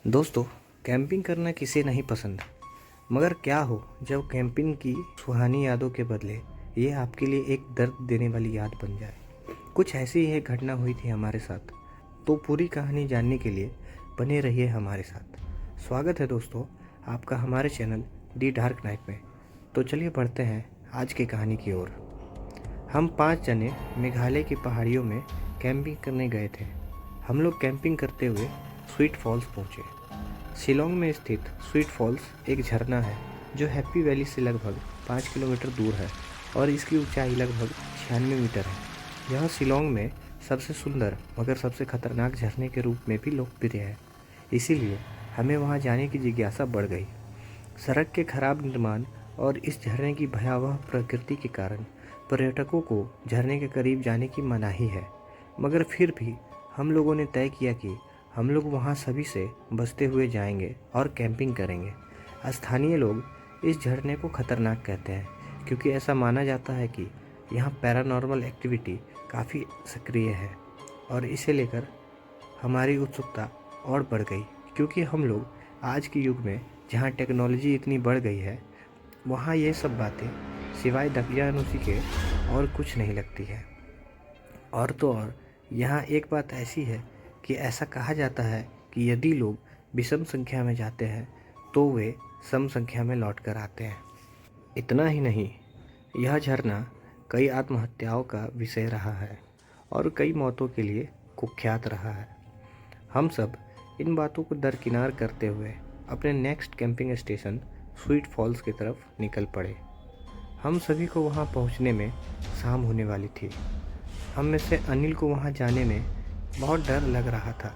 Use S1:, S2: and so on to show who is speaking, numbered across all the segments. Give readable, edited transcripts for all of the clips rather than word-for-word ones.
S1: दोस्तों, कैंपिंग करना किसे नहीं पसंद। मगर क्या हो जब कैंपिंग की सुहानी यादों के बदले ये आपके लिए एक दर्द देने वाली याद बन जाए। कुछ ऐसी ही एक घटना हुई थी हमारे साथ। तो पूरी कहानी जानने के लिए बने रहिए हमारे साथ। स्वागत है दोस्तों आपका हमारे चैनल दी डार्क नाइट में। तो चलिए बढ़ते हैं आज की कहानी की ओर। हम 5 जने मेघालय की पहाड़ियों में कैंपिंग करने गए थे। हम लोग कैंपिंग करते हुए स्वीट फॉल्स पहुँचे। शिलोंग में स्थित स्वीट फॉल्स एक झरना है जो हैप्पी वैली से लगभग 5 किलोमीटर दूर है और इसकी ऊंचाई लगभग 96 मीटर है। यह शिलोंग में सबसे सुंदर मगर सबसे खतरनाक झरने के रूप में भी लोकप्रिय है, इसीलिए हमें वहां जाने की जिज्ञासा बढ़ गई। सड़क के खराब निर्माण और इस झरने की भयावह प्रकृति के कारण पर्यटकों को झरने के करीब जाने की मनाही है, मगर फिर भी हम लोगों ने तय किया कि हम लोग वहाँ सभी से बचते हुए जाएंगे और कैंपिंग करेंगे। स्थानीय लोग इस झरने को खतरनाक कहते हैं क्योंकि ऐसा माना जाता है कि यहाँ पैरानॉर्मल एक्टिविटी काफ़ी सक्रिय है, और इसे लेकर हमारी उत्सुकता और बढ़ गई क्योंकि हम लोग आज के युग में जहाँ टेक्नोलॉजी इतनी बढ़ गई है वहाँ ये सब बातें सिवाय दकियानुसी के और कुछ नहीं लगती है। और तो और यहाँ एक बात ऐसी है कि ऐसा कहा जाता है कि यदि लोग विषम संख्या में जाते हैं तो वे सम संख्या में लौट कर आते हैं। इतना ही नहीं, यह झरना कई आत्महत्याओं का विषय रहा है और कई मौतों के लिए कुख्यात रहा है। हम सब इन बातों को दरकिनार करते हुए अपने next camping station Sweet Falls की तरफ निकल पड़े। हम सभी को वहां पहुंचने में शाम होने वाली थी। हम में से अनिल को वहां जाने में बहुत डर लग रहा था,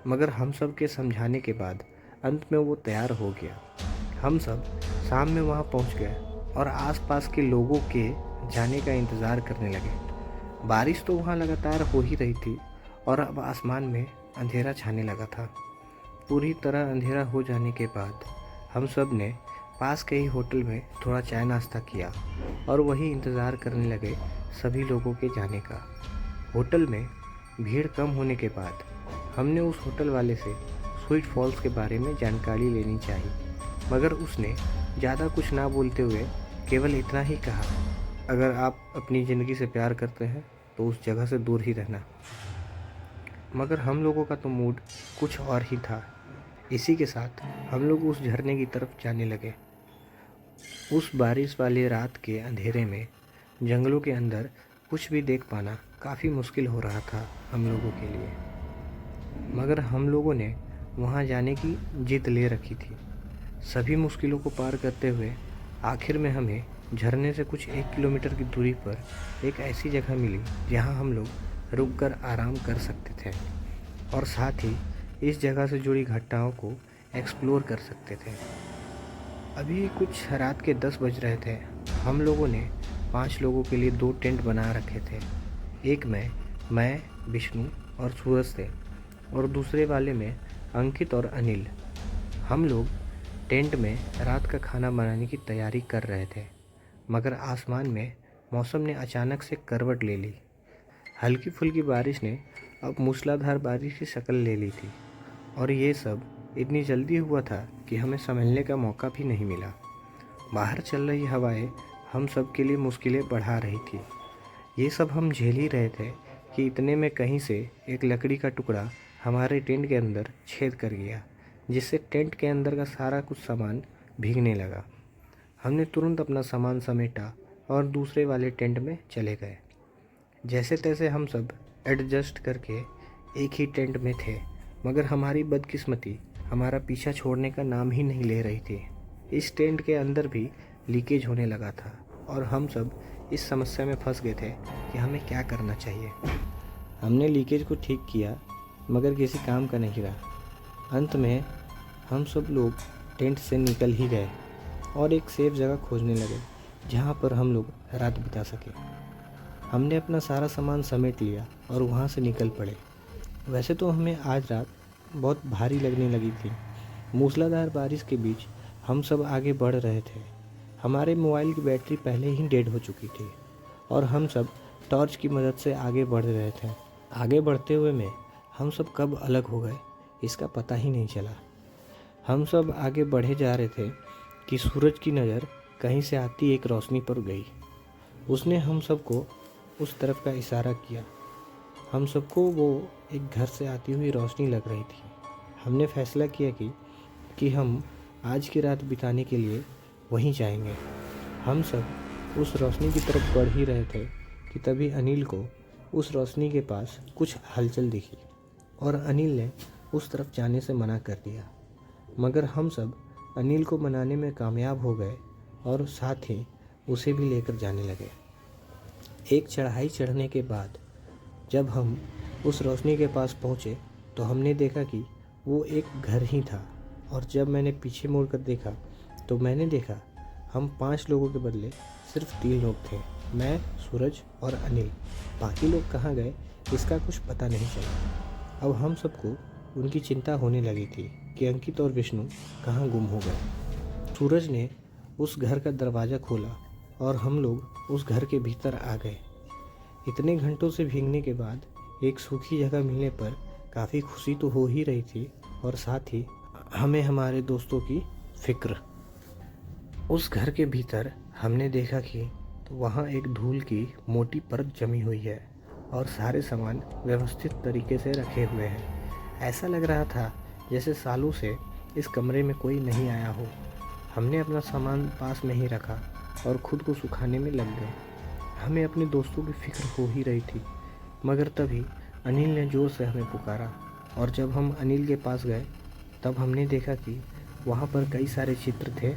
S1: मगर हम सब के समझाने के बाद अंत में वो तैयार हो गया। हम सब शाम में वहाँ पहुँच गए और आसपास के लोगों के जाने का इंतज़ार करने लगे। बारिश तो वहाँ लगातार हो ही रही थी और अब आसमान में अंधेरा छाने लगा था। पूरी तरह अंधेरा हो जाने के बाद हम सब ने पास के ही होटल में थोड़ा चाय नाश्ता किया और वही इंतज़ार करने लगे सभी लोगों के जाने का। होटल में भीड़ कम होने के बाद हमने उस होटल वाले से स्वीट फॉल्स के बारे में जानकारी लेनी चाहिए, मगर उसने ज़्यादा कुछ ना बोलते हुए केवल इतना ही कहा, अगर आप अपनी ज़िंदगी से प्यार करते हैं तो उस जगह से दूर ही रहना। मगर हम लोगों का तो मूड कुछ और ही था। इसी के साथ हम लोग उस झरने की तरफ जाने लगे। उस बारिश वाली रात के अंधेरे में जंगलों के अंदर कुछ भी देख पाना काफ़ी मुश्किल हो रहा था हम लोगों के लिए, मगर हम लोगों ने वहाँ जाने की जिद ले रखी थी। सभी मुश्किलों को पार करते हुए आखिर में हमें झरने से कुछ 1 किलोमीटर की दूरी पर एक ऐसी जगह मिली जहाँ हम लोग रुककर आराम कर सकते थे और साथ ही इस जगह से जुड़ी घटनाओं को एक्सप्लोर कर सकते थे। अभी कुछ रात के 10 बज रहे थे। हम लोगों ने 5 लोगों के लिए 2 टेंट बना रखे थे। एक में मैं, विष्णु और सूरज थे और दूसरे वाले में अंकित और अनिल। हम लोग टेंट में रात का खाना बनाने की तैयारी कर रहे थे, मगर आसमान में मौसम ने अचानक से करवट ले ली। हल्की फुल्की बारिश ने अब मूसलाधार बारिश की शक्ल ले ली थी और ये सब इतनी जल्दी हुआ था कि हमें समझने का मौका भी नहीं मिला। बाहर चल रही हवाएं हम सब के लिए मुश्किलें बढ़ा रही थी। ये सब हम झेल ही रहे थे कि इतने में कहीं से एक लकड़ी का टुकड़ा हमारे टेंट के अंदर छेद कर गया, जिससे टेंट के अंदर का सारा कुछ सामान भीगने लगा। हमने तुरंत अपना सामान समेटा और दूसरे वाले टेंट में चले गए। जैसे तैसे हम सब एडजस्ट करके एक ही टेंट में थे, मगर हमारी बदकिस्मती हमारा पीछा छोड़ने का नाम ही नहीं ले रही थी। इस टेंट के अंदर भी लीकेज होने लगा था और हम सब इस समस्या में फंस गए थे कि हमें क्या करना चाहिए। हमने लीकेज को ठीक किया, मगर किसी काम का नहीं रहा। अंत में हम सब लोग टेंट से निकल ही गए और एक सेफ जगह खोजने लगे जहाँ पर हम लोग रात बिता सके। हमने अपना सारा सामान समेट लिया और वहाँ से निकल पड़े। वैसे तो हमें आज रात बहुत भारी लगने लगी थी। मूसलाधार बारिश के बीच हम सब आगे बढ़ रहे थे। हमारे मोबाइल की बैटरी पहले ही डेड हो चुकी थी और हम सब टॉर्च की मदद से आगे बढ़ रहे थे। आगे बढ़ते हुए में हम सब कब अलग हो गए इसका पता ही नहीं चला। हम सब आगे बढ़े जा रहे थे कि सूरज की नज़र कहीं से आती एक रोशनी पर गई। उसने हम सबको उस तरफ का इशारा किया। हम सबको वो एक घर से आती हुई रोशनी लग रही थी। हमने फैसला किया कि हम आज की रात बिताने के लिए वहीं जाएंगे। हम सब उस रोशनी की तरफ बढ़ ही रहे थे कि तभी अनिल को उस रोशनी के पास कुछ हलचल दिखी और अनिल ने उस तरफ जाने से मना कर दिया। मगर हम सब अनिल को मनाने में कामयाब हो गए और साथ ही उसे भी लेकर जाने लगे। एक चढ़ाई चढ़ने के बाद जब हम उस रोशनी के पास पहुँचे तो हमने देखा कि वो एक घर ही था। और जब मैंने पीछे मुड़कर देखा तो मैंने देखा हम 5 लोगों के बदले सिर्फ 3 लोग थे, मैं, सूरज और अनिल। बाकी लोग कहाँ गए इसका कुछ पता नहीं चला। अब हम सबको उनकी चिंता होने लगी थी कि अंकित और विष्णु कहाँ गुम हो गए। सूरज ने उस घर का दरवाज़ा खोला और हम लोग उस घर के भीतर आ गए। इतने घंटों से भीगने के बाद एक सूखी जगह मिलने पर काफ़ी खुशी तो हो ही रही थी और साथ ही हमें हमारे दोस्तों की फिक्र। उस घर के भीतर हमने देखा कि तो वहाँ एक धूल की मोटी परत जमी हुई है और सारे सामान व्यवस्थित तरीके से रखे हुए हैं। ऐसा लग रहा था जैसे सालों से इस कमरे में कोई नहीं आया हो। हमने अपना सामान पास में ही रखा और ख़ुद को सुखाने में लग गए। हमें अपने दोस्तों की फिक्र हो ही रही थी मगर तभी अनिल ने ज़ोर से हमें पुकारा और जब हम अनिल के पास गए तब हमने देखा कि वहाँ पर कई सारे चित्र थे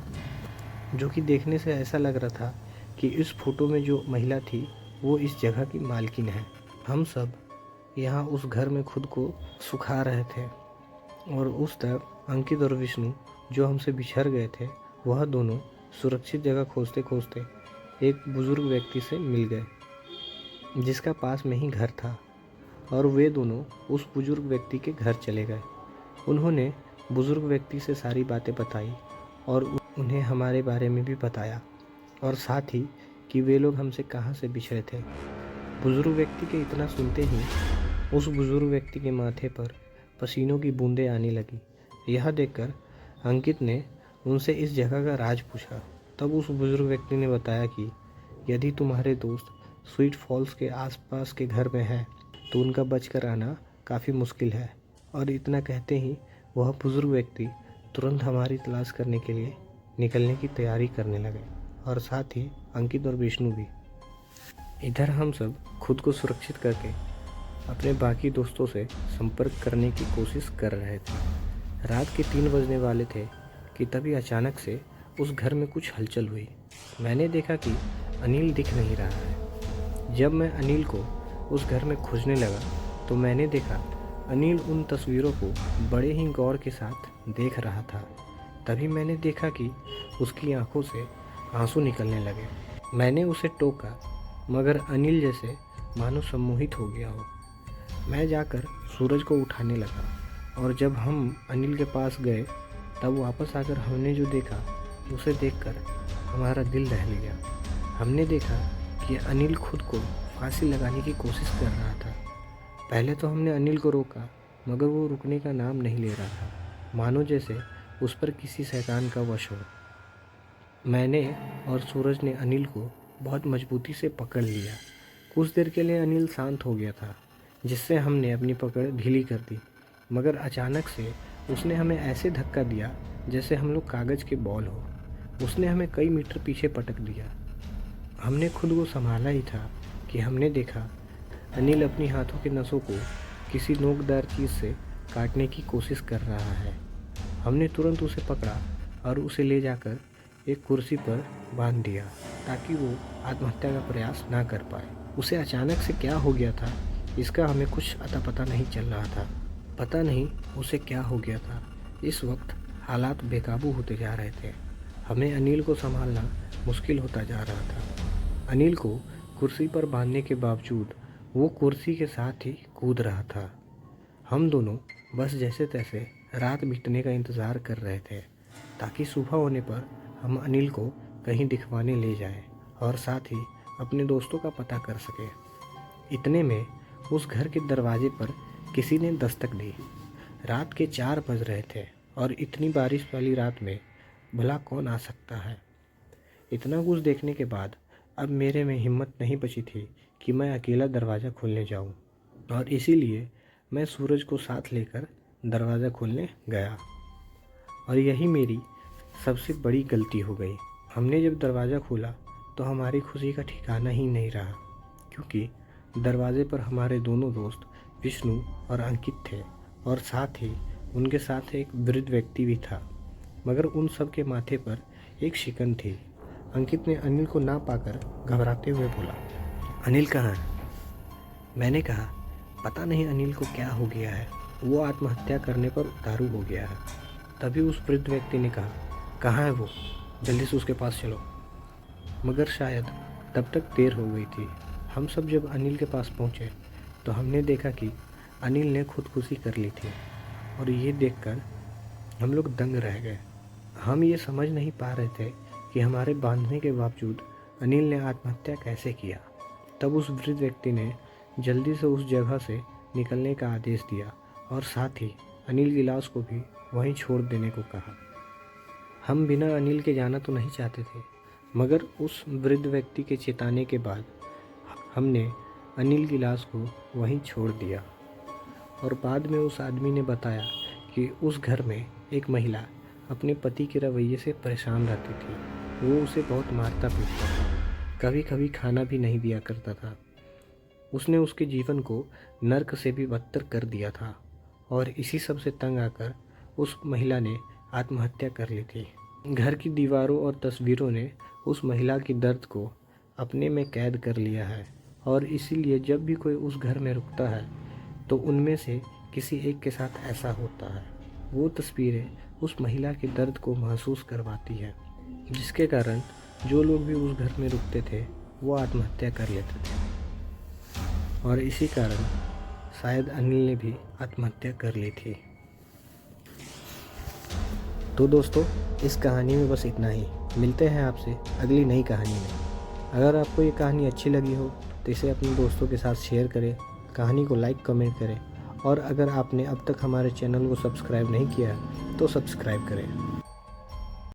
S1: जो कि देखने से ऐसा लग रहा था कि इस फ़ोटो में जो महिला थी वो इस जगह की मालकिन है। हम सब यहाँ उस घर में खुद को सुखा रहे थे और उस तरफ अंकित और विष्णु जो हमसे बिछड़ गए थे वह दोनों सुरक्षित जगह खोजते खोजते एक बुज़ुर्ग व्यक्ति से मिल गए जिसका पास में ही घर था और वे दोनों उस बुज़ुर्ग व्यक्ति के घर चले गए। उन्होंने बुज़ुर्ग व्यक्ति से सारी बातें बताई और उन्हें हमारे बारे में भी बताया और साथ ही कि वे लोग हमसे कहाँ से बिछड़े थे। बुज़ुर्ग व्यक्ति के इतना सुनते ही उस बुज़ुर्ग व्यक्ति के माथे पर पसीनों की बूंदें आने लगी। यह देखकर अंकित ने उनसे इस जगह का राज पूछा। तब उस बुज़ुर्ग व्यक्ति ने बताया कि यदि तुम्हारे दोस्त स्वीट फॉल्स के आसपास के घर में हैं तो उनका बचकर आना काफ़ी मुश्किल है। और इतना कहते ही वह बुज़ुर्ग व्यक्ति तुरंत हमारी तलाश करने के लिए निकलने की तैयारी करने लगे और साथ ही अंकित और विष्णु भी। इधर हम सब खुद को सुरक्षित करके अपने बाकी दोस्तों से संपर्क करने की कोशिश कर रहे थे। रात के 3 बजने वाले थे कि तभी अचानक से उस घर में कुछ हलचल हुई। मैंने देखा कि अनिल दिख नहीं रहा है। जब मैं अनिल को उस घर में खोजने लगा तो मैंने देखा अनिल उन तस्वीरों को बड़े ही गौर के साथ देख रहा था। तभी मैंने देखा कि उसकी आंखों से आंसू निकलने लगे। मैंने उसे टोका मगर अनिल जैसे मानो सम्मोहित हो गया हो। मैं जाकर सूरज को उठाने लगा और जब हम अनिल के पास गए तब वापस आकर हमने जो देखा उसे देखकर हमारा दिल दहल गया। हमने देखा कि अनिल खुद को फांसी लगाने की कोशिश कर रहा था। पहले तो हमने अनिल को रोका मगर वो रुकने का नाम नहीं ले रहा था, मानो जैसे उस पर किसी शैतान का वश हो। मैंने और सूरज ने अनिल को बहुत मजबूती से पकड़ लिया। कुछ देर के लिए अनिल शांत हो गया था जिससे हमने अपनी पकड़ ढीली कर दी मगर अचानक से उसने हमें ऐसे धक्का दिया जैसे हम लोग कागज़ के बॉल हो। उसने हमें कई मीटर पीछे पटक दिया। हमने खुद को संभाला ही था कि हमने देखा अनिल अपनी हाथों के नसों को किसी नोकदार चीज़ से काटने की कोशिश कर रहा है। हमने तुरंत उसे पकड़ा और उसे ले जाकर एक कुर्सी पर बांध दिया ताकि वो आत्महत्या का प्रयास ना कर पाए। उसे अचानक से क्या हो गया था इसका हमें कुछ अता पता नहीं चल रहा था। पता नहीं उसे क्या हो गया था। इस वक्त हालात बेकाबू होते जा रहे थे। हमें अनिल को संभालना मुश्किल होता जा रहा था। अनिल को कुर्सी पर बांधने के बावजूद वो कुर्सी के साथ ही कूद रहा था। हम दोनों बस जैसे तैसे रात बीतने का इंतज़ार कर रहे थे ताकि सुबह होने पर हम अनिल को कहीं दिखवाने ले जाएं और साथ ही अपने दोस्तों का पता कर सकें। इतने में उस घर के दरवाजे पर किसी ने दस्तक दी। रात के 4 बज रहे थे और इतनी बारिश वाली रात में भला कौन आ सकता है। इतना कुछ देखने के बाद अब मेरे में हिम्मत नहीं बची थी कि मैं अकेला दरवाज़ा खोलने जाऊं, और इसीलिए मैं सूरज को साथ लेकर दरवाज़ा खोलने गया। और यही मेरी सबसे बड़ी गलती हो गई। हमने जब दरवाज़ा खोला तो हमारी खुशी का ठिकाना ही नहीं रहा, क्योंकि दरवाजे पर हमारे दोनों दोस्त विष्णु और अंकित थे, और साथ ही उनके साथ एक वृद्ध व्यक्ति भी था। मगर उन सब के माथे पर एक शिकन थी। अंकित ने अनिल को ना पाकर घबराते हुए बोला, अनिल कहाँ है? मैंने कहा, पता नहीं अनिल को क्या हो गया है, वो आत्महत्या करने पर उतारू हो गया है। तभी उस वृद्ध व्यक्ति ने कहा, कहाँ है वो, जल्दी से उसके पास चलो। मगर शायद तब तक देर हो गई थी। हम सब जब अनिल के पास पहुँचे तो हमने देखा कि अनिल ने खुदकुशी कर ली थी, और ये देखकर हम लोग दंग रह गए। हम ये समझ नहीं पा रहे थे कि हमारे बांधने के बावजूद अनिल ने आत्महत्या कैसे किया। तब उस वृद्ध व्यक्ति ने जल्दी से उस जगह से निकलने का आदेश दिया, और साथ ही अनिल की लाश को भी वहीं छोड़ देने को कहा। हम बिना अनिल के जाना तो नहीं चाहते थे, मगर उस वृद्ध व्यक्ति के चेताने के बाद हमने अनिल की लाश को वहीं छोड़ दिया। और बाद में उस आदमी ने बताया कि उस घर में एक महिला अपने पति के रवैये से परेशान रहती थी। वो उसे बहुत मारता पीटता था, कभी कभी खाना भी नहीं दिया करता था। उसने उसके जीवन को नर्क से भी बदतर कर दिया था, और इसी सब से तंग आकर उस महिला ने आत्महत्या कर ली थी। घर की दीवारों और तस्वीरों ने उस महिला की दर्द को अपने में कैद कर लिया है, और इसीलिए जब भी कोई उस घर में रुकता है तो उनमें से किसी एक के साथ ऐसा होता है। वो तस्वीरें उस महिला के दर्द को महसूस करवाती है, जिसके कारण जो लोग भी उस घर में रुकते थे वो आत्महत्या कर लेते थे। और इसी कारण शायद अनिल ने भी आत्महत्या कर ली थी। तो दोस्तों, इस कहानी में बस इतना ही। मिलते हैं आपसे अगली नई कहानी में। अगर आपको ये कहानी अच्छी लगी हो तो इसे अपने दोस्तों के साथ शेयर करें, कहानी को लाइक कमेंट करें, और अगर आपने अब तक हमारे चैनल को सब्सक्राइब नहीं किया तो सब्सक्राइब करें।